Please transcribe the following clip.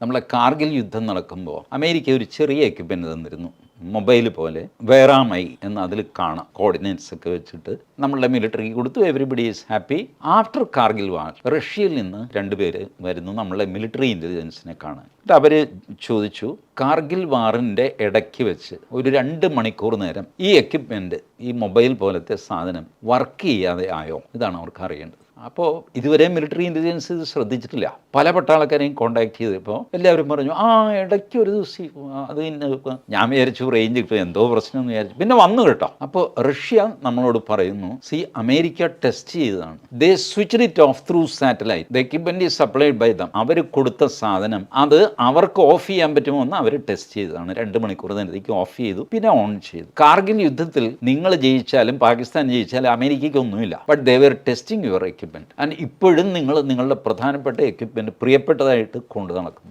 നമ്മളെ കാർഗിൽ യുദ്ധം നടക്കുമ്പോൾ അമേരിക്ക ഒരു ചെറിയ എക്യുപ്മെൻ്റ് തന്നിരുന്നു, മൊബൈൽ പോലെ വേറാമൈ എന്ന് അതിൽ കാണാം, കോർഡിനേറ്റ്സ് ഒക്കെ വെച്ചിട്ട് നമ്മളുടെ മിലിറ്ററിക്ക് കൊടുത്തു. Everybody is happy. After Kargil war റഷ്യയിൽ നിന്ന് 2 പേര് വരുന്നു നമ്മളുടെ മിലിറ്ററി ഇൻ്റലിജൻസിനെ കാണാൻ. എന്നിട്ട് അവർ ചോദിച്ചു, കാർഗിൽ വാറിൻ്റെ ഇടയ്ക്ക് വെച്ച് ഒരു 2 മണിക്കൂർ നേരം ഈ എക്യുപ്മെൻറ്റ്, ഈ മൊബൈൽ പോലത്തെ സാധനം വർക്ക് ചെയ്യാതെ ആയോ? ഇതാണ് അവർക്ക് അറിയേണ്ടത്. അപ്പോൾ ഇതുവരെ മിലിറ്ററി ഇൻ്റലിജൻസ് ഇത് ശ്രദ്ധിച്ചിട്ടില്ല. പല പട്ടാളക്കാരെയും കോൺടാക്ട് ചെയ്തപ്പോൾ എല്ലാവരും പറഞ്ഞു, ഇടയ്ക്ക് ഒരു ദിവസം അത് ഞാൻ വിചാരിച്ചു റേഞ്ച് കിട്ടും, എന്തോ പ്രശ്നം എന്ന് വിചാരിച്ചു. പിന്നെ വന്നു കേട്ടോ. അപ്പോൾ റഷ്യ നമ്മളോട് പറയുന്നു, അമേരിക്ക ടെസ്റ്റ് ചെയ്തതാണ്. They switched it off through satellite. The equipment is supplied by them. അവർ കൊടുത്ത സാധനം അത് അവർക്ക് ഓഫ് ചെയ്യാൻ പറ്റുമോ എന്ന് അവർ ടെസ്റ്റ് ചെയ്തതാണ്. 2 മണിക്കൂർ നേരത്തേക്ക് ഓഫ് ചെയ്തു, പിന്നെ ഓൺ ചെയ്തു. കാർഗിൽ യുദ്ധത്തിൽ നിങ്ങൾ ജയിച്ചാലും പാകിസ്ഥാൻ ജയിച്ചാലും അമേരിക്കയ്ക്ക് ഒന്നുമില്ല. But they were testing your equipment. And ഇപ്പോഴും നിങ്ങൾ നിങ്ങളുടെ പ്രധാനപ്പെട്ട എക്യുപ്മെന്റ് പ്രിയപ്പെട്ടതായിട്ട് കൊണ്ടു നടക്കുന്നു.